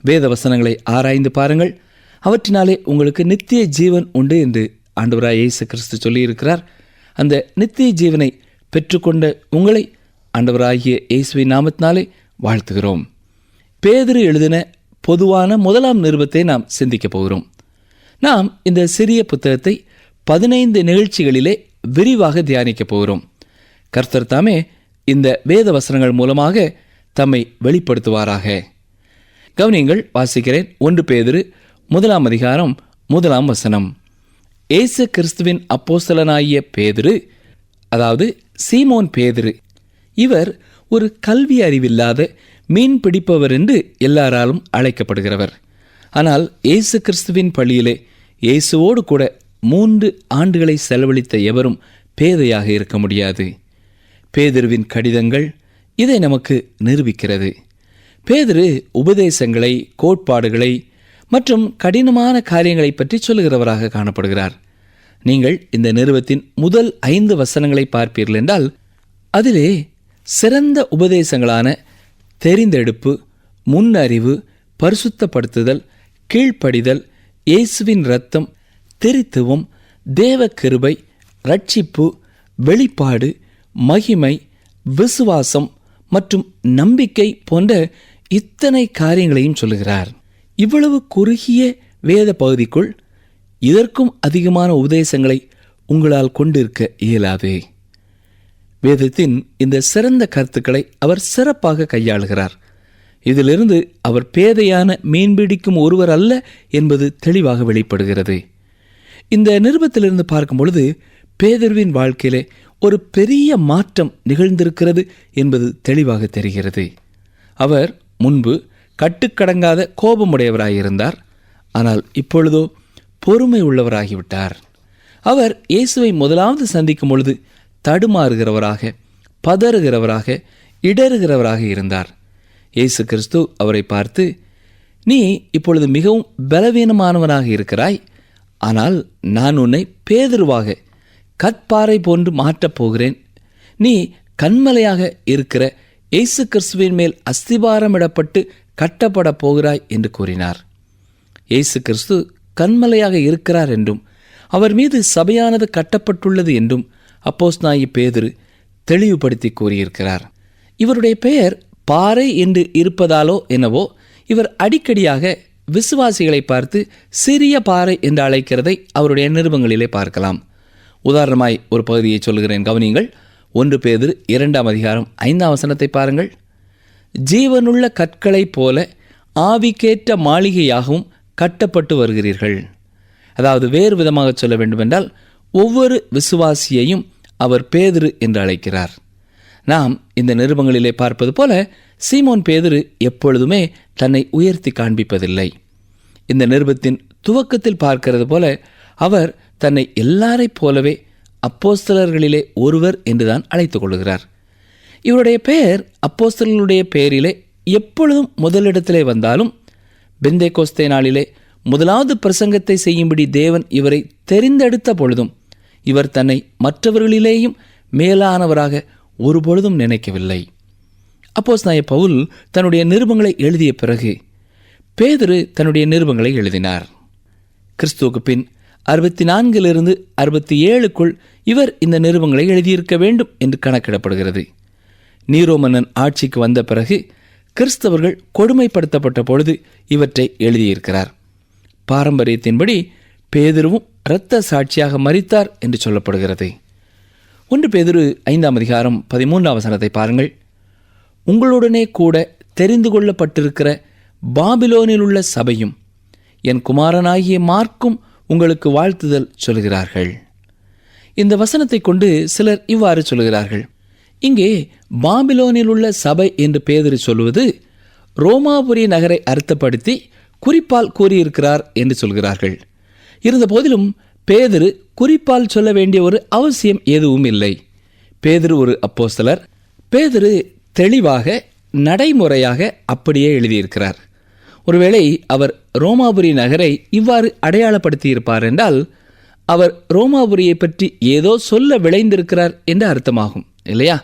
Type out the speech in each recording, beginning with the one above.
வேத வசனங்களை ஆராய்ந்து பாருங்கள், அவற்றினாலே உங்களுக்கு நித்திய ஜீவன் உண்டு என்று ஆண்டவராய் இயேசு கிறிஸ்து சொல்லியிருக்கிறார். அந்த நித்திய ஜீவனை பெற்றுக்கொண்ட உங்களை ஆண்டவராகிய இயேசுவின் நாமத்தினாலே வாழ்த்துகிறோம். பேதுரு எழுதின பொதுவான முதலாம் நிருபத்தை நாம் சிந்திக்கப் போகிறோம். நாம் இந்த சிறிய புத்தகத்தை 15 நிகழ்ச்சிகளிலே விரிவாக தியானிக்கப் போகிறோம். கர்த்தர் தாமே இந்த வேத வசனங்கள் மூலமாக தம்மை வெளிப்படுத்துவாராக. கவனியங்கள், வாசிக்கிறேன். 1 பேதுரு 1 அதிகாரம் 1 வசனம். இயேசு கிறிஸ்துவின் அப்போஸ்தலனாகிய பேதுரு, அதாவது சீமோன் பேதுரு, இவர் ஒரு கல்வி அறிவில்லாத மீன் பிடிப்பவர் என்று எல்லாராலும் அழைக்கப்படுகிறவர். ஆனால் இயேசு கிறிஸ்துவின் பள்ளியிலே இயேசுவோடு கூட 3 ஆண்டுகளை செலவழித்த எவரும் பேதையாக இருக்க முடியாது. பேதுருவின் கடிதங்கள் இதை நமக்கு நிரூபிக்கிறது. பேதுரு உபதேசங்களை, கோட்பாடுகளை மற்றும் கடினமான காரியங்களை பற்றி சொல்லுகிறவராக காணப்படுகிறார். நீங்கள் இந்த நிருபத்தின் முதல் 5 வசனங்களை பார்ப்பீர்கள் என்றால் அதிலே சிறந்த உபதேசங்களான தெரிந்தெடுப்பு, முன்னறிவு, பரிசுத்தப்படுத்துதல், கீழ்ப்படிதல், இயேசுவின் இரத்தம், திரித்துவம், தேவ கிருபை, ரட்சிப்பு, வெளிப்பாடு, மகிமை, விசுவாசம் மற்றும் நம்பிக்கை போன்ற இத்தனை காரியங்களையும் சொல்லுகிறார். இவ்வளவு குறுகிய வேத பகுதிக்குள் இதற்கும் அதிகமான உபதேசங்களை உங்களால் கொண்டிருக்க இயலாது. வேதத்தின் இந்த சிறந்த கருத்துக்களை அவர் சிறப்பாக கையாளுகிறார். இதிலிருந்து அவர் பேதையான மீன்பிடிக்கும் ஒருவர் அல்ல என்பது தெளிவாக வெளிப்படுகிறது. இந்த நிருபத்திலிருந்து பார்க்கும் பொழுது பேதுருவின் வாழ்க்கையிலே ஒரு பெரிய மாற்றம் நிகழ்ந்திருக்கிறது என்பது தெளிவாக தெரிகிறது. அவர் முன்பு கட்டுக்கடங்காத கோபமுடையவராயிருந்தார். ஆனால் இப்பொழுதோ பொறுமை உள்ளவராகிவிட்டார். அவர் இயேசுவை முதலாவது சந்திக்கும் பொழுது தடுமாறுகிறவராக, பதறுகிறவராக, இடறுகிறவராக இருந்தார். இயேசு கிறிஸ்து அவரை பார்த்து, நீ இப்பொழுது மிகவும் பலவீனமானவனாக இருக்கிறாய், ஆனால் நான் உன்னை பேதுருவாக, கற்பாறை போன்று மாற்றப் போகிறேன். நீ கன்மலையாக இருக்கிற இயேசு கிறிஸ்துவின் மேல் அஸ்திபாரமிடப்பட்டு கட்டப்பட போகிறாய் என்று கூறினார். இயேசு கிறிஸ்து கன்மலையாக இருக்கிறார் என்றும் அவர் மீது சபையானது கட்டப்பட்டுள்ளது என்றும் அப்போஸ்தலனாகிய பேதுரு தெளிவுபடுத்தி கூறியிருக்கிறார். இவருடைய பெயர் பாறை என்று இருப்பதாலோ என்னவோ இவர் அடிக்கடியாக விசுவாசிகளை பார்த்து சிறிய பாறை என்று அழைக்கிறதை அவருடைய நிருபங்களிலே பார்க்கலாம். உதாரணமாய் ஒரு பகுதியை சொல்கிறேன், கவனியுங்கள். 1 பேதுரு 2 அதிகாரம் 5 வசனத்தை பாருங்கள். ஜீவனுள்ள கற்களைப் போல ஆவிக்கேற்ற மாளிகையாகவும் கட்டப்பட்டு வருகிறீர்கள். அதாவது வேறு விதமாக சொல்ல வேண்டுமென்றால் ஒவ்வொரு விசுவாசியையும் அவர் பேதுரு என்று அழைக்கிறார். நாம் இந்த நிருபங்களிலே பார்ப்பது போல சீமோன் பேதுரு எப்பொழுதுமே தன்னை உயர்த்தி காண்பிப்பதில்லை. இந்த நிருபத்தின் துவக்கத்தில் பார்க்கிறது போல அவர் தன்னை எல்லாரைப் போலவே அப்போஸ்தலர்களிலே ஒருவர் என்றுதான் அழைத்துக் கொள்கிறார். இவருடைய பெயர் அப்போஸ்தலர்களுடைய பெயரிலே எப்பொழுதும் முதலிடத்திலே வந்தாலும் பெந்தேகோஸ்தே நாளிலே முதலாவது பிரசங்கத்தை செய்யும்படி தேவன் இவரை தெரிந்தெடுத்த பொழுதும் இவர் தன்னை மற்றவர்களிலேயும் மேலானவராக ஒருபொழுதும் நினைக்கவில்லை. அப்போஸ்தலனாகிய பவுல் தன்னுடைய நிருபங்களை எழுதிய பிறகு பேதுரு தன்னுடைய நிருபங்களை எழுதினார். கிறிஸ்துவுக்கு பின் 64 67க்குள் இவர் இந்த நிருபங்களை எழுதியிருக்க வேண்டும் என்று கணக்கிடப்படுகிறது. நீரோ மன்னன் ஆட்சிக்கு வந்த பிறகு கிறிஸ்தவர்கள் கொடுமைப்படுத்தப்பட்ட பொழுது இவற்றை எழுதியிருக்கிறார். பாரம்பரியத்தின்படி பேதுருவும் இரத்த சாட்சியாக மரித்தார் என்று சொல்லப்படுகிறது. 1 பேதுரு 5 அதிகாரம் 13 வசனத்தை பாருங்கள். உங்களுடனே கூட தெரிந்து கொள்ளப்பட்டிருக்கிற பாபிலோனில் உள்ள சபையும் என் குமாரனாகிய மார்க்கும் உங்களுக்கு வாழ்த்துதல் சொல்கிறார்கள். இந்த வசனத்தை கொண்டு சிலர் இவ்வாறு சொல்கிறார்கள். இங்கே பாபிலோனில் உள்ள சபை என்று பேதுரு சொல்வது ரோமாபுரி நகரை அர்த்தப்படுத்தி குறிப்பால் கூறியிருக்கிறார் என்று சொல்கிறார்கள். இருந்த போதிலும் பேதுரு குறிப்பால் சொல்ல வேண்டிய ஒரு அவசியம் எதுவும் இல்லை. பேதுரு ஒரு அப்போஸ்தலர். பேதுரு தெளிவாக நடைமுறையாக அப்படியே எழுதியிருக்கிறார். ஒருவேளை அவர் ரோமாபுரி நகரை இவ்வாறு அடையாளப்படுத்தி இருப்பார் என்றால் அவர் ரோமாபுரியை பற்றி ஏதோ சொல்ல விளைந்திருக்கிறார் என்று அர்த்தமாகும், இல்லையா?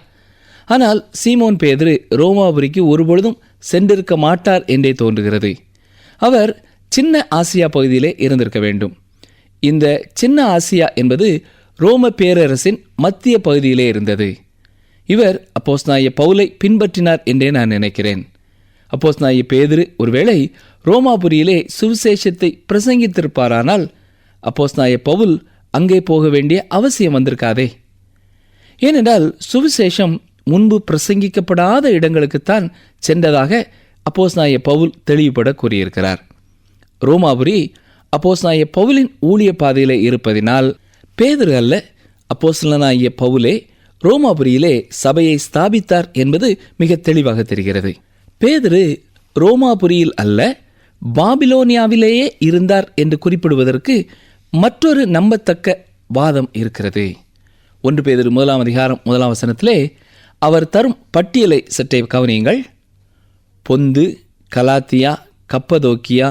ஆனால் சீமோன் பேதுரு ரோமாபுரிக்கு ஒருபொழுதும் சென்றிருக்க மாட்டார் என்றே தோன்றுகிறது. அவர் சின்ன ஆசியா பகுதியிலே இருந்திருக்க வேண்டும். இந்த சின்ன ஆசியா என்பது ரோம பேரரசின் மத்திய பகுதியிலே இருந்தது. இவர் அப்போஸ்தலனாகிய பவுலை பின்பற்றினார் என்றே நான் நினைக்கிறேன். அப்போஸ்தலனாகிய பேதுரு ஒருவேளை ரோமாபுரியிலே சுவிசேஷத்தை பிரசங்கித்திருப்பாரானால் அப்போஸ்தலனாகிய பவுல் அங்கே போக வேண்டிய அவசியம் வந்திருக்காதே. ஏனென்றால் சுவிசேஷம் முன்பு பிரசங்கிக்கப்படாத இடங்களுக்குத்தான் சென்றதாக அப்போஸ்தலனாகிய பவுல் தெளிவுபட கூறியிருக்கிறார். ரோமாபுரி அப்போஸ்தலனாகிய பவுலின் ஊழிய பாதையிலே இருப்பதினால் பேதுரு அல்ல, அப்போஸ்தலனாகிய பவுலே ரோமாபுரியிலே சபையை ஸ்தாபித்தார் என்பது மிக தெளிவாக தெரிகிறது. பேதுரு ரோமாபுரியில் அல்ல, பாபிலோனியாவிலேயே இருந்தார் என்று குறிப்பிடுவதற்கு மற்றொரு நம்பத்தக்க வாதம் இருக்கிறது. 1 பேதுரு 1:1 அவர் தரும் பட்டியலை சற்றே கவனியுங்கள். பொந்து, கலாத்தியா, கப்பதோக்கியா,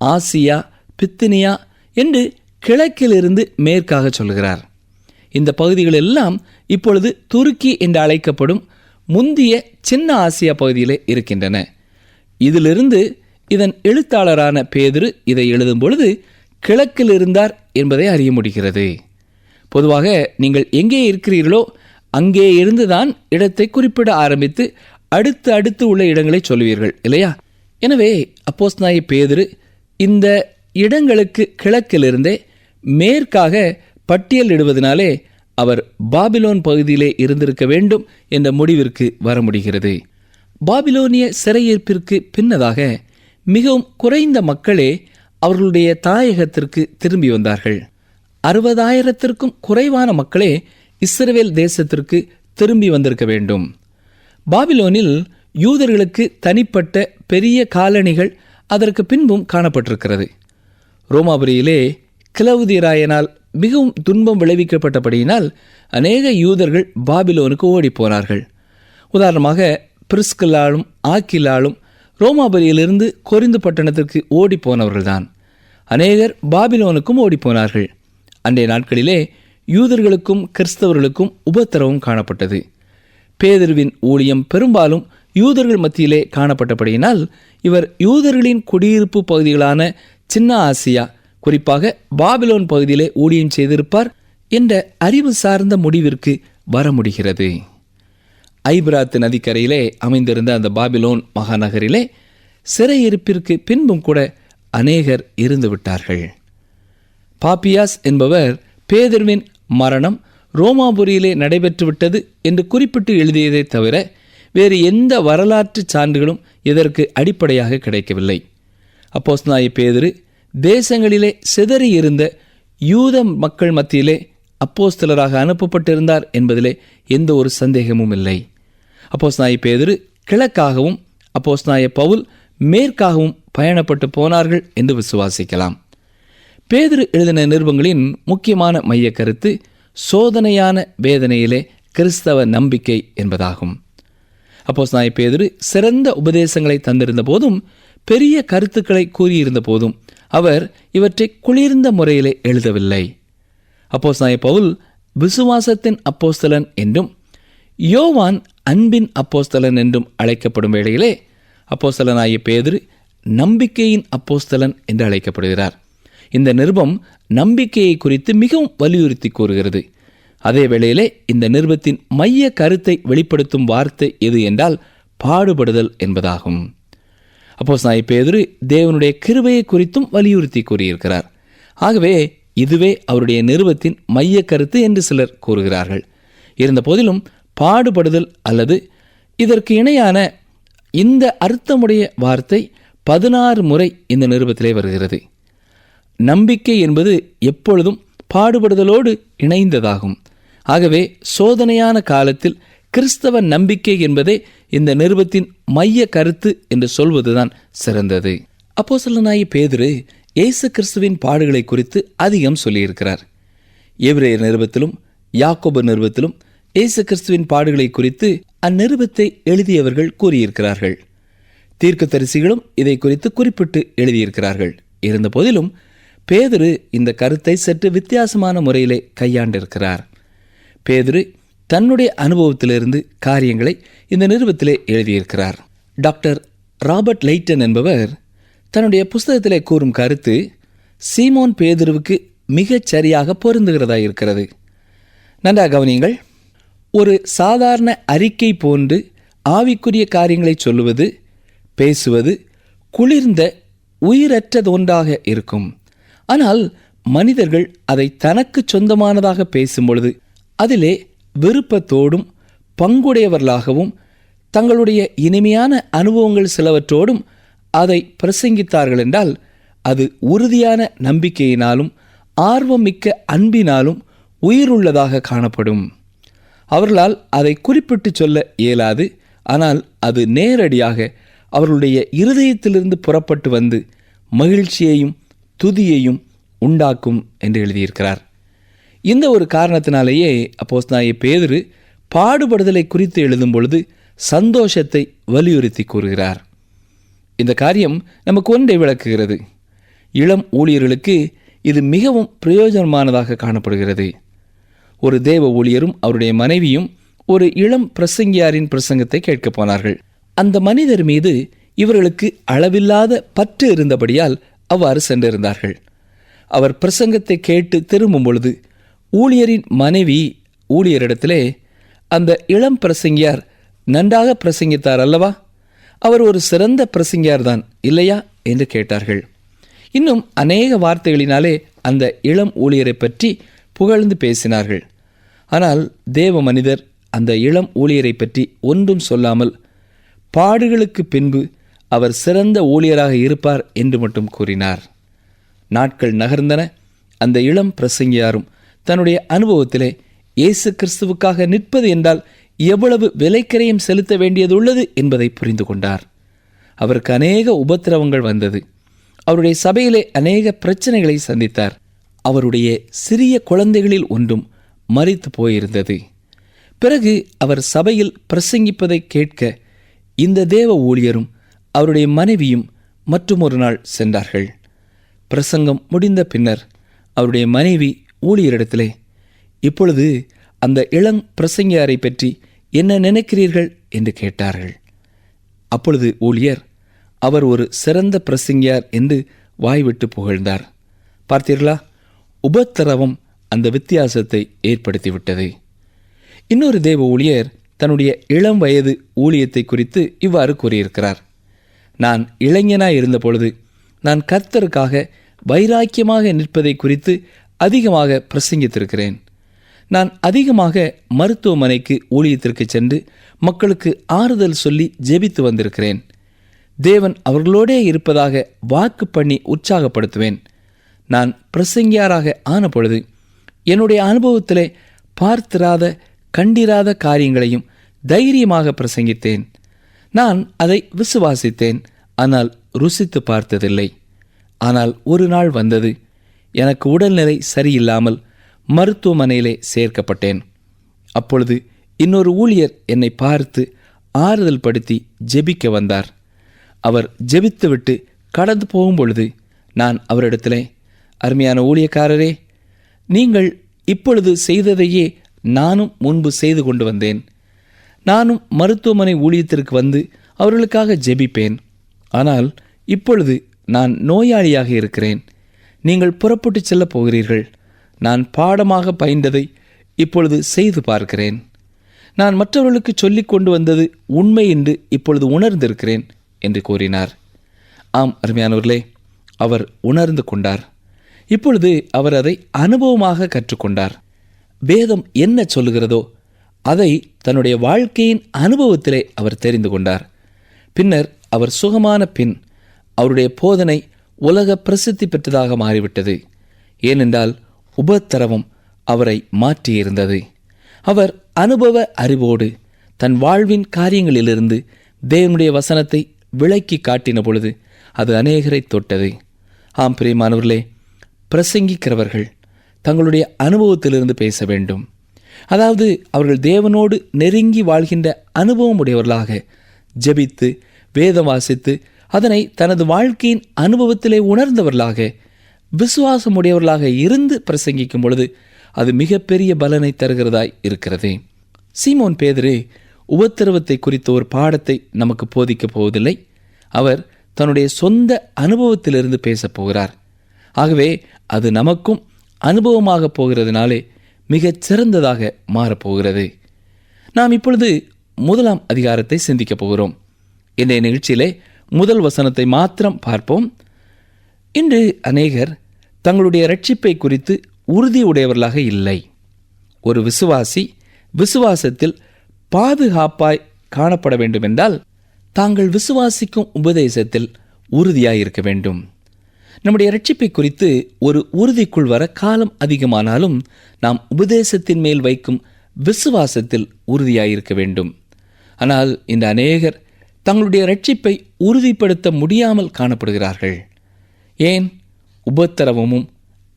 ஆசியா, பித்தினியா என்று கிழக்கிலிருந்து மேற்காக சொல்கிறார். இந்த பகுதிகள் எல்லாம் இப்பொழுது துருக்கி என்று அழைக்கப்படும் முந்திய சின்ன ஆசியா பகுதியிலே இருக்கின்றன. இதிலிருந்து இதன் எழுத்தாளரான பேதுரு இதை எழுதும் பொழுது கிழக்கில் இருந்தார் என்பதை அறிய முடிகிறது. பொதுவாக நீங்கள் எங்கே இருக்கிறீர்களோ அங்கே இருந்துதான் இடத்தை குறிப்பிட ஆரம்பித்து அடுத்து உள்ள இடங்களை சொல்வீர்கள் இல்லையா? எனவே அப்போஸ்தலனாகிய பேதுரு இந்த இடங்களுக்கு கிழக்கிலிருந்தே மேற்காக பட்டியலிடுவதனாலே அவர் பாபிலோன் பகுதியிலே இருந்திருக்க வேண்டும் என்ற முடிவிற்கு வர முடிகிறது. பாபிலோனிய சிறையிருப்பிற்கு பின்னதாக மிகவும் குறைந்த மக்களே அவர்களுடைய தாயகத்திற்கு திரும்பி வந்தார்கள். 60,000த்திற்கும் குறைவான மக்களே இஸ்ரவேல் தேசத்திற்கு திரும்பி வந்திருக்க வேண்டும். பாபிலோனில் யூதர்களுக்கு தனிப்பட்ட பெரிய காலணிகள் அதற்கு பின்பும் காணப்பட்டிருக்கிறது. ரோமாபுரியிலே கிலவுதிராயனால் மிகவும் துன்பம் விளைவிக்கப்பட்டபடியினால் அநேக யூதர்கள் பாபிலோனுக்கு ஓடிப்போனார்கள். உதாரணமாக பிரிஸ்கில்லாலும் ஆக்கிலாலும் ரோமாபுரியிலிருந்து கொரிந்து பட்டணத்திற்கு ஓடிப்போனவர்கள்தான். அநேகர் பாபிலோனுக்கும் ஓடிப்போனார்கள். அன்றைய நாட்களிலே யூதர்களுக்கும் கிறிஸ்தவர்களுக்கும் உபத்திரவம் காணப்பட்டது. பேதுருவின் ஊழியம் பெரும்பாலும் யூதர்கள் மத்தியிலே காணப்பட்டபடியினால் இவர் யூதர்களின் குடியிருப்பு பகுதிகளான சின்ன ஆசியா, குறிப்பாக பாபிலோன் பகுதியிலே ஊழியம் செய்திருப்பார் என்ற அறிவு சார்ந்த முடிவிற்கு வர முடிகிறது. ஐபிராத்து நதிக்கரையிலே அமைந்திருந்த அந்த பாபிலோன் மகாநகரிலே சிறையிருப்பிற்கு பின்பும் கூட அநேகர் இருந்து விட்டார்கள். பாப்பியாஸ் என்பவர் பேதுருவின் மரணம் ரோமாபுரியிலே நடைபெற்றுவிட்டது என்று குறிப்பிட்டு எழுதியதை தவிர வேறு எந்த வரலாற்று சான்றுகளும் இதற்கு அடிப்படையாக கிடைக்கவில்லை. அப்போஸ்தலனாகிய பேதுரு தேசங்களிலே சிதறியிருந்த யூத மக்கள் மத்தியிலே அப்போஸ்தலராக அனுப்பப்பட்டிருந்தார் என்பதிலே எந்த ஒரு சந்தேகமும் இல்லை. அப்போஸ்தலனாகிய பேதுரு கிழக்காகவும் அப்போஸ்தலனாகிய பவுல் மேற்காகவும் பயணப்பட்டு போனார்கள் என்று விசுவாசிக்கலாம். பேதுரு எழுதின நிருபங்களின் முக்கியமான மைய கருத்து சோதனையான வேதனையிலே கிறிஸ்தவ நம்பிக்கை என்பதாகும். அப்போஸ்தலனாகிய பேதுரு சிறந்த உபதேசங்களை தந்திருந்த போதும் பெரிய கருத்துக்களை கூறியிருந்த போதும் அவர் இவற்றை குளிர்ந்த முறையிலே எழுதவில்லை. அப்போஸ்தலனாகிய பவுல் விசுவாசத்தின் அப்போஸ்தலன் என்றும் யோவான் அன்பின் அப்போஸ்தலன் என்றும் அழைக்கப்படும் வேளையிலே அப்போஸ்தலனாகிய பேதுரு நம்பிக்கையின் அப்போஸ்தலன் என்று அழைக்கப்படுகிறார். இந்த நிருபம் நம்பிக்கையை குறித்து மிகவும் வலியுறுத்தி கூறுகிறது. அதே வேளையிலே இந்த நிருபத்தின் மைய கருத்தை வெளிப்படுத்தும் வார்த்தை எது என்றால் பாடுபடுதல் என்பதாகும். அப்போஸ்தலனாகிய பேதுரு தேவனுடைய கிருபையை குறித்தும் வலியுறுத்தி கூறியிருக்கிறார். ஆகவே இதுவே அவருடைய நிருபத்தின் மைய கருத்து என்று சிலர் கூறுகிறார்கள். இருந்த போதிலும் பாடுபடுதல் அல்லது இதற்கு இணையான இந்த அர்த்தமுடைய வார்த்தை 16 முறை இந்த நிருபத்திலே வருகிறது. நம்பிக்கை என்பது எப்பொழுதும் பாடுபடுதலோடு இணைந்ததாகும். ஆகவே சோதனையான காலத்தில் கிறிஸ்தவ நம்பிக்கை என்பதே இந்த நிருபத்தின் மைய கருத்து என்று சொல்வதுதான் சிறந்தது. அப்போஸ்தலனாகிய பேதுரு இயேசு கிறிஸ்துவின் பாடுகளை குறித்து அதிகம் சொல்லியிருக்கிறார். எபிரேயர் நிருபத்திலும் யாக்கோபு நிருபத்திலும் இயேசு கிறிஸ்துவின் பாடுகளை குறித்து அந்நிருபத்தை எழுதியவர்கள் கூறியிருக்கிறார்கள். தீர்க்கதரிசிகளும் இதை குறித்து குறிப்பிட்டு எழுதியிருக்கிறார்கள். இருந்த போதிலும் பேதுரு இந்த கருத்தை சற்று வித்தியாசமான முறையிலே கையாண்டிருக்கிறார். பேதுரு தன்னுடைய அனுபவத்திலிருந்து காரியங்களை இந்த நிருபத்திலே எழுதியிருக்கிறார். டாக்டர் ராபர்ட் லைட்டன் என்பவர் தன்னுடைய புஸ்தகத்திலே கூறும் கருத்து சீமோன் பேதுருவுக்கு மிகச் சரியாக பொருந்துகிறதா இருக்கிறது. நன்றாக கவனியுங்கள். ஒரு சாதாரண அறிக்கை போன்று ஆவிக்குரிய காரியங்களை சொல்லுவது, பேசுவது குளிர்ந்த உயிரற்றதொன்றாக இருக்கும். ஆனால் மனிதர்கள் அதை தனக்கு சொந்தமானதாக பேசும்பொழுது அதிலே விருப்பத்தோடும் பங்குடையவர்களாகவும் தங்களுடைய இனிமையான அனுபவங்கள் சிலவற்றோடும் அதை பிரசங்கித்தார்கள் என்றால் அது உறுதியான நம்பிக்கையினாலும் ஆர்வம் மிக்க அன்பினாலும் உயிருள்ளதாக காணப்படும். அவர்களால் அதை குறிப்பிட்டு சொல்ல இயலாது. ஆனால் அது நேரடியாக அவர்களுடைய இருதயத்திலிருந்து புறப்பட்டு வந்து மகிழ்ச்சியையும் துதியையும் உண்டாக்கும் என்று எழுதியிருக்கிறார். இந்த ஒரு காரணத்தினாலேயே அப்போஸ்தலனாகிய பேதுரு பாடுபடுதலை குறித்து எழுதும் பொழுது சந்தோஷத்தை வலியுறுத்தி கூறுகிறார். இந்த காரியம் நமக்கு ஒன்றை விளக்குகிறது. இளம் ஊழியர்களுக்கு இது மிகவும் பிரயோஜனமானதாக காணப்படுகிறது. ஒரு தேவ ஊழியரும் அவருடைய மனைவியும் ஒரு இளம் பிரசங்கியாரின் பிரசங்கத்தை கேட்கப் போனார்கள். அந்த மனிதர் மீது இவர்களுக்கு அளவில்லாத பற்று இருந்தபடியால் அவ்வாறு சென்றிருந்தார்கள். அவர் பிரசங்கத்தை கேட்டு திரும்பும் பொழுது ஊழியரின் மனைவி ஊழியரிடத்திலே, அந்த இளம் பிரசங்கியார் நன்றாக பிரசங்கித்தார் அல்லவா, அவர் ஒரு சிறந்த பிரசங்கியார் தான் இல்லையா என்று கேட்டார்கள். இன்னும் அநேக வார்த்தைகளினாலே அந்த இளம் ஊழியரை பற்றி புகழ்ந்து பேசினார்கள். ஆனால் தேவ மனிதர் அந்த இளம் ஊழியரை பற்றி ஒன்றும் சொல்லாமல் பாடுகளுக்கு பின்பு அவர் சிறந்த ஊழியராக இருப்பார் என்று மட்டும் கூறினார். நாட்கள் நகர்ந்தன. அந்த இளம் பிரசங்கியாரும் தன்னுடைய அனுபவத்திலே இயேசு கிறிஸ்துவுக்காக நிற்பது என்றால் எவ்வளவு விலைக்கரையும் செலுத்த வேண்டியதுள்ளது என்பதை புரிந்து கொண்டார். அவருக்கு அநேக உபத்திரவங்கள் வந்தது. அவருடைய சபையிலே அநேக பிரச்சனைகளை சந்தித்தார். அவருடைய சிறிய குழந்தைகளில் ஒன்றும் மரித்து போயிருந்தது. பிறகு அவர் சபையில் பிரசங்கிப்பதை கேட்க இந்த தேவ ஊழியரும் அவருடைய மனைவியும் மற்றும் ஒரு நாள் சென்றார்கள். பிரசங்கம் முடிந்த பின்னர் அவருடைய மனைவி ஊழியரிடத்திலே, இப்பொழுது அந்த இளம் பிரசங்கியாரை பற்றி என்ன நினைக்கிறீர்கள் என்று கேட்டார்கள். அப்பொழுது ஊழியர், அவர் ஒரு சிறந்த பிரசங்கியார் என்று வாய்விட்டு புகழ்ந்தார். பார்த்தீர்களா, உபத்திரவம் அந்த வித்தியாசத்தை ஏற்படுத்திவிட்டது. இன்னொரு தேவ ஊழியர் தன்னுடைய இளம் வயது ஊழியத்தை குறித்து இவ்வாறு கூறியிருக்கிறார். நான் இளைஞனாய் இருந்த பொழுது நான் கர்த்தருக்காக வைராக்கியமாக நிற்பதை குறித்து அதிகமாக பிரசங்கித்திருக்கிறேன். நான் அதிகமாக மருத்துவமனைக்கு ஊழியத்திற்கு சென்று மக்களுக்கு ஆறுதல் சொல்லி ஜெபித்து வந்திருக்கிறேன். தேவன் அவர்களோடே இருப்பதாக வாக்கு பண்ணி உற்சாகப்படுத்துவேன். நான் பிரசங்கியாராக ஆன பொழுது என்னுடைய அனுபவத்திலே பார்த்திராத கண்டிராத காரியங்களையும் தைரியமாக பிரசங்கித்தேன். நான் அதை விசுவாசித்தேன், ஆனால் ருசித்து பார்த்ததில்லை. ஆனால் ஒரு நாள் வந்தது, எனக்கு உடல்நிலை சரியில்லாமல் மருத்துவமனையிலே சேர்க்கப்பட்டேன். அப்பொழுது இன்னொரு ஊழியர் என்னை பார்த்து ஆறுதல் படுத்தி ஜெபிக்க வந்தார். அவர் ஜெபித்துவிட்டு கடந்து போகும் பொழுது நான் அவரிடத்திலே, அருமையான ஊழியக்காரரே, நீங்கள் இப்பொழுது செய்ததையே நானும் முன்பு செய்து கொண்டு வந்தேன். நானும் மருத்துவமனை ஊழியத்திற்கு வந்து அவர்களுக்காக ஜெபிப்பேன். ஆனால் இப்பொழுது நான் நோயாளியாக இருக்கிறேன். நீங்கள் புறப்பட்டு செல்ல போகிறீர்கள். நான் பாடமாக பயின்றதை இப்பொழுது செய்து பார்க்கிறேன். நான் மற்றவர்களுக்கு சொல்லிக் கொண்டு வந்தது உண்மை என்று இப்பொழுது உணர்ந்திருக்கிறேன் என்று கூறினார். ஆம் அருமையானவர்களே, அவர் உணர்ந்து கொண்டார். இப்பொழுது அவர் அதை அனுபவமாக கற்றுக்கொண்டார். வேதம் என்ன சொல்லுகிறதோ அதை தன்னுடைய வாழ்க்கையின் அனுபவத்திலே அவர் தெரிந்து கொண்டார். பின்னர் அவர் சுகமான பின் அவருடைய போதனை உலக பிரசித்தி பெற்றதாக மாறிவிட்டது. ஏனென்றால் உபத்திரவம் அவரை மாற்றியிருந்தது. அவர் அனுபவ அறிவோடு தன் வாழ்வின் காரியங்களிலிருந்து தேவனுடைய வசனத்தை விளக்கி காட்டின பொழுது அது அநேகரை தொட்டது. ஆம் பிரியமானவர்களே, பிரசங்கிக்கிறவர்கள் தங்களுடைய அனுபவத்திலிருந்து பேச வேண்டும். அதாவது அவர்கள் தேவனோடு நெருங்கி வாழ்கின்ற அனுபவம் உடையவர்களாக ஜெபித்து வேதம் வாசித்து அதனை தனது வாழ்க்கையின் அனுபவத்திலே உணர்ந்தவர்களாக விசுவாசமுடையவர்களாக இருந்து பிரசங்கிக்கும் பொழுது அது மிகப்பெரிய பலனை தருகிறதாய் இருக்கிறது. சீமோன் பேதுரு உபத்திரவத்தை குறித்த ஒரு பாடத்தை நமக்கு போதிக்கப் போவதில்லை. அவர் தன்னுடைய சொந்த அனுபவத்திலிருந்து பேசப் போகிறார். ஆகவே அது நமக்கும் அனுபவமாக போகிறதுனாலே மிகச் சிறந்ததாக மாறப்போகிறது. நாம் இப்பொழுது 1ஆம் அதிகாரத்தை சிந்திக்கப் போகிறோம். இன்றைய நிகழ்ச்சியிலே முதல் வசனத்தை மாத்திரம் பார்ப்போம். இன்று அநேகர் தங்களுடைய இரட்சிப்பை குறித்து உறுதியுடையவர்களாக இல்லை. ஒரு விசுவாசி விசுவாசத்தில் பாதுகாப்பாய் காணப்பட வேண்டுமென்றால் தாங்கள் விசுவாசிக்கும் உபதேசத்தில் உறுதியாயிருக்க வேண்டும். நம்முடைய இரட்சிப்பை குறித்து ஒரு உறுதிக்குள் வர காலம் அதிகமானாலும் நாம் உபதேசத்தின் மேல் வைக்கும் விசுவாசத்தில் உறுதியாயிருக்க வேண்டும். ஆனால் இந்த அநேகர் தங்களுடைய இரட்சிப்பை உறுதிப்படுத்த முடியாமல் காணப்படுகிறார்கள். ஏன்? உபத்திரவமும்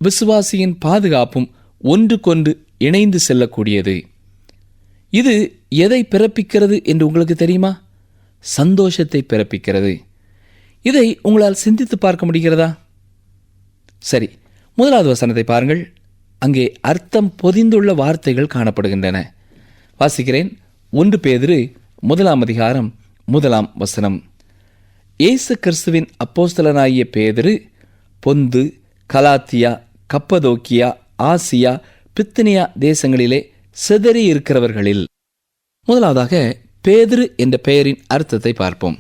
விசுவாசியின் பாதுகாப்பும் ஒன்றுக்கொன்று இணைந்து செல்லக்கூடியது. இது எதை பிறப்பிக்கிறது என்று உங்களுக்கு தெரியுமா? சந்தோஷத்தை பிறப்பிக்கிறது. இதை உங்களால் சிந்தித்து பார்க்க முடிகிறதா? சரி, 1வது வசனத்தை பாருங்கள். அங்கே அர்த்தம் பொதிந்துள்ள வார்த்தைகள் காணப்படுகின்றன. வாசிக்கிறேன். 1 பேதுரு 1ஆம் அதிகாரம் 1ஆம் வசனம். இயேசு கிறிஸ்துவின் அப்போஸ்தலனாகிய பேதுரு, பொந்து, கலாத்தியா, கப்பதோக்கியா, ஆசியா, பித்தினியா தேசங்களிலே சிதறி இருக்கிறவர்களில். முதலாவதாக பேதுரு என்ற பெயரின் அர்த்தத்தை பார்ப்போம்.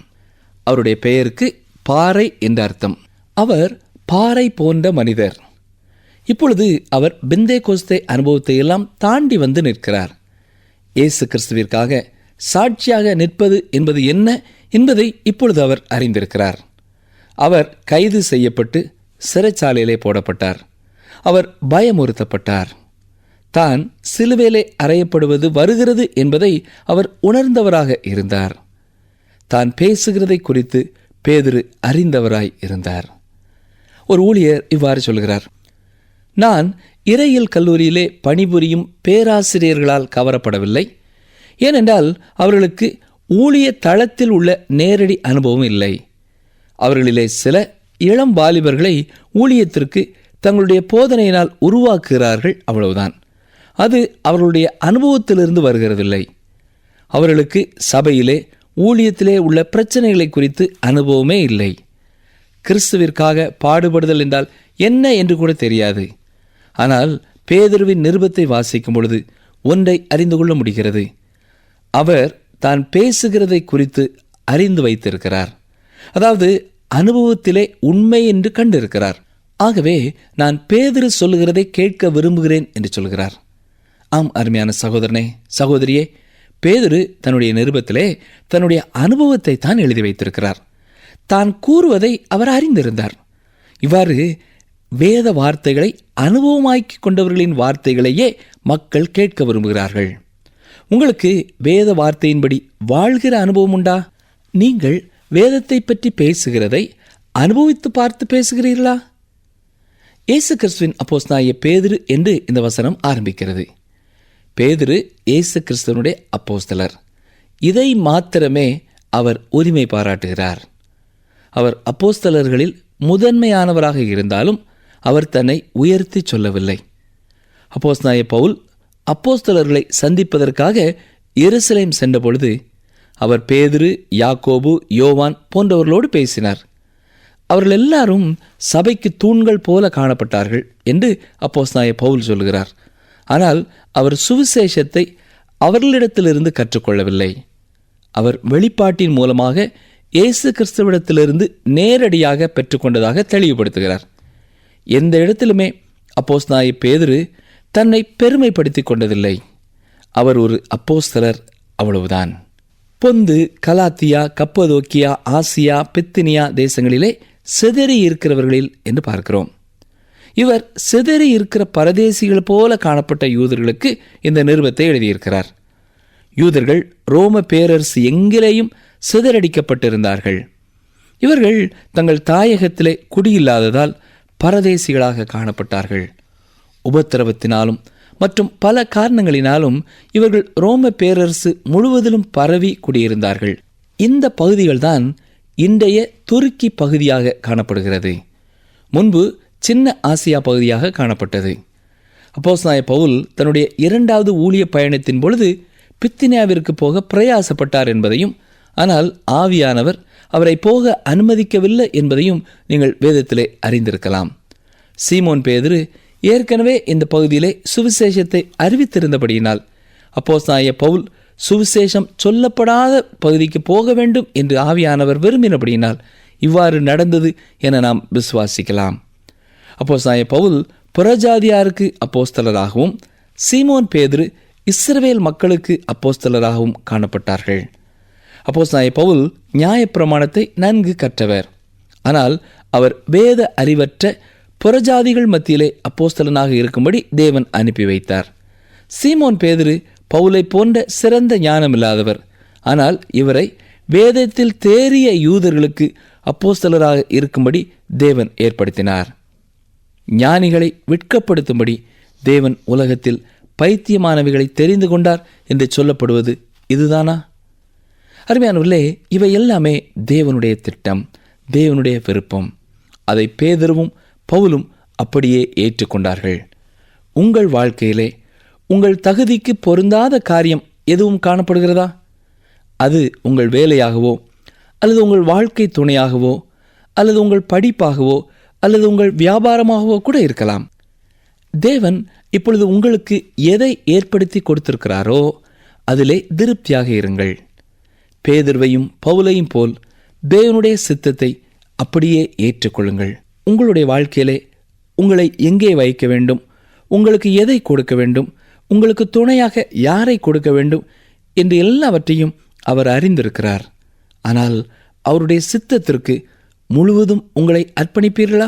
அவருடைய பெயருக்கு பாறை என்ற அர்த்தம். அவர் பாறை போன்ற மனிதர். இப்பொழுது அவர் பெந்தேகோஸ்தே அனுபவத்தை எல்லாம் தாண்டி வந்து நிற்கிறார். இயேசு கிறிஸ்துவிற்காக சாட்சியாக நிற்பது என்பது என்ன என்பதை இப்பொழுது அவர் அறிந்திருக்கிறார். அவர் கைது செய்யப்பட்டு சிறைச்சாலையிலே போடப்பட்டார். அவர் பயமுறுத்தப்பட்டார். தான் சிலுவையிலே அறையப்படுவது வருகிறது என்பதை அவர் உணர்ந்தவராக இருந்தார். தான் பேசுகிறதை குறித்து பேதுரு அறிந்தவராய் இருந்தார். ஒரு ஊழியர் இவ்வாறு சொல்கிறார்: நான் இறையியல் கல்லூரியிலே பணிபுரியும் பேராசிரியர்களால் கவரப்படவில்லை. ஏனென்றால் அவர்களுக்கு ஊழிய தளத்தில் உள்ள நேரடி அனுபவம் இல்லை. அவர்களிலே சில இளம் வாலிபர்களை ஊழியத்திற்கு தங்களுடைய போதனையினால் உருவாக்குகிறார்கள், அவ்வளவுதான். அது அவர்களுடைய அனுபவத்திலிருந்து வருகிறதில்லை. அவர்களுக்கு சபையிலே ஊழியத்திலே உள்ள பிரச்சனைகளை குறித்து அனுபவமே இல்லை. கிறிஸ்துவிற்காக பாடுபடுதல் என்றால் என்ன என்று கூட தெரியாது. ஆனால் பேதுருவின் நிருபத்தை வாசிக்கும் பொழுது ஒன்றை அறிந்து கொள்ள முடிகிறது. அவர் தான் பேசுகிறதை குறித்து அறிந்து வைத்திருக்கிறார். அதாவது அனுபவத்திலே உண்மை என்று கண்டிருக்கிறார். ஆகவே நான் பேதுரு சொல்லுகிறதை கேட்க விரும்புகிறேன் என்று சொல்கிறார். ஆம், அருமையான சகோதரனே, சகோதரியே, பேதுரு தன்னுடைய நிருபத்திலே தன்னுடைய அனுபவத்தை தான் எழுதி வைத்திருக்கிறார். தான் கூறுவதை அவர் அறிந்திருந்தார். இவ்வாறு வேத வார்த்தைகளை அனுபவமாக்கி கொண்டவர்களின் வார்த்தைகளையே மக்கள் கேட்க விரும்புகிறார்கள். உங்களுக்கு வேத வார்த்தையின்படி வாழ்கிற அனுபவம் உண்டா? நீங்கள் வேதத்தை பற்றி பேசுகிறதை அனுபவித்து பார்த்து பேசுகிறீர்களா? இயேசு கிறிஸ்துவின் அப்போஸ்தலனாகிய பேதுரு என்று இந்த வசனம் ஆரம்பிக்கிறது. பேதுரு இயேசு கிறிஸ்துவனுடைய அப்போஸ்தலர். இதை மாத்திரமே அவர் உரிமை பாராட்டுகிறார். அவர் அப்போஸ்தலர்களில் முதன்மையானவராக இருந்தாலும் அவர் தன்னை உயர்த்தி சொல்லவில்லை. அப்போஸ்தலனாகிய பவுல் அப்போஸ்தலர்களை சந்திப்பதற்காக எருசலேம் சென்றபொழுது அவர் பேதுரு, யாக்கோபு, யோவான் போன்றவர்களோடு பேசினார். அவர்கள் எல்லாரும் சபைக்கு தூண்கள் போல காணப்பட்டார்கள் என்று அப்போஸ்தலனாகிய பவுல் சொல்கிறார். ஆனால் அவர் சுவிசேஷத்தை அவர்களிடத்திலிருந்து கற்றுக்கொள்ளவில்லை. அவர் வெளிப்பாட்டின் மூலமாக இயேசு கிறிஸ்துவிடத்திலிருந்து நேரடியாக பெற்றுக்கொண்டதாக தெளிவுபடுத்துகிறார். எந்த இடத்திலுமே அப்போஸ்தலனாகிய பேதுரு தன்னை பெருமைப்படுத்திக் கொண்டதில்லை. அவர் ஒரு அப்போஸ்தலர், அவ்வளவுதான். பொந்து, கலாத்தியா, கப்பதோக்கியா, ஆசியா, பித்தினியா தேசங்களிலே சிதறி இருக்கிறவர்களில் என்று பார்க்கிறோம். இவர் சிதறி இருக்கிற பரதேசிகள் போல காணப்பட்ட யூதர்களுக்கு இந்த நிருபத்தை எழுதியிருக்கிறார். யூதர்கள் ரோம பேரரசு எங்கிலேயும் சிதறடிக்கப்பட்டிருந்தார்கள். இவர்கள் தங்கள் தாயகத்திலே குடியில்லாததால் பரதேசிகளாக காணப்பட்டார்கள். உபத்திரவத்தினாலும் மற்றும் பல காரணங்களினாலும் இவர்கள் ரோம பேரரசு முழுவதிலும் பரவி குடியிருந்தார்கள். இந்த பகுதிகள்தான் இன்றைய துருக்கி பகுதியாக காணப்படுகிறது. முன்பு சின்ன ஆசியா பகுதியாக காணப்பட்டது. அப்போஸ்தலனாகிய பவுல் தன்னுடைய 2வது ஊழிய பயணத்தின் பொழுது பித்தினியாவிற்கு போக பிரயாசப்பட்டார் என்பதையும் ஆனால் ஆவியானவர் அவரை போக அனுமதிக்கவில்லை என்பதையும் நீங்கள் வேதத்திலே அறிந்திருக்கலாம். சீமோன் பேதுரு ஏற்கனவே இந்த பகுதியிலே சுவிசேஷத்தை அறிவித்திருந்தபடியினால் அப்போஸ்தலனாகிய பவுல் சுவிசேஷம் சொல்லப்படாத பகுதிக்கு போக வேண்டும் என்று ஆவியானவர் விரும்பினபடியினால் இவ்வாறு நடந்தது என நாம் விசுவாசிக்கலாம். அப்போஸ்தலனாகிய பவுல் புறஜாதியாருக்கு அப்போஸ்தலராகவும் சீமோன் பேதுரு இஸ்ரவேல் மக்களுக்கு அப்போஸ்தலராகவும் காணப்பட்டார்கள். அப்போஸ்தலனாகிய பவுல் நியாயப்பிரமாணத்தை நன்கு கற்றவர். ஆனால் அவர் வேத அறிவற்ற புறஜாதிகள் மத்தியிலே அப்போஸ்தலனாக இருக்கும்படி தேவன் அனுப்பி வைத்தார். சீமோன் பேதுரு பவுலை போன்ற சிறந்த ஞானமில்லாதவர். ஆனால் இவரை வேதத்தில் தேறிய யூதர்களுக்கு அப்போஸ்தலராக இருக்கும்படி தேவன் ஏற்படுத்தினார். ஞானிகளை வெட்கப்படுத்தும்படி தேவன் உலகத்தில் பைத்தியமானவைகளை தெரிந்து கொண்டார் என்று சொல்லப்படுவது இதுதானா? அருமையானவர்களே, இவை எல்லாமே தேவனுடைய திட்டம், தேவனுடைய விருப்பம். அதை பேதுருவும் பவுலும் அப்படியே ஏற்றுக்கொண்டார்கள். உங்கள் வாழ்க்கையிலே உங்கள் தகுதிக்கு பொருந்தாத காரியம் எதுவும் காணப்படுகிறதா? அது உங்கள் வேலையாகவோ அல்லது உங்கள் வாழ்க்கை துணையாகவோ அல்லது உங்கள் படிப்பாகவோ அல்லது உங்கள் வியாபாரமாகவோ கூட இருக்கலாம். தேவன் இப்பொழுது உங்களுக்கு எதை ஏற்படுத்தி கொடுத்திருக்கிறாரோ அதிலே திருப்தியாக இருங்கள். பேதுருவையும் பவுலையும் போல் தேவனுடைய சித்தத்தை அப்படியே ஏற்றுக்கொள்ளுங்கள். உங்களுடைய வாழ்க்கையிலே உங்களை எங்கே வைக்க வேண்டும், உங்களுக்கு எதை கொடுக்க வேண்டும், உங்களுக்கு துணையாக யாரை கொடுக்க வேண்டும் என்று எல்லாவற்றையும் அவர் அறிந்திருக்கிறார். ஆனால் அவருடைய சித்தத்திற்கு முழுவதும் உங்களை அர்ப்பணிப்பீர்களா?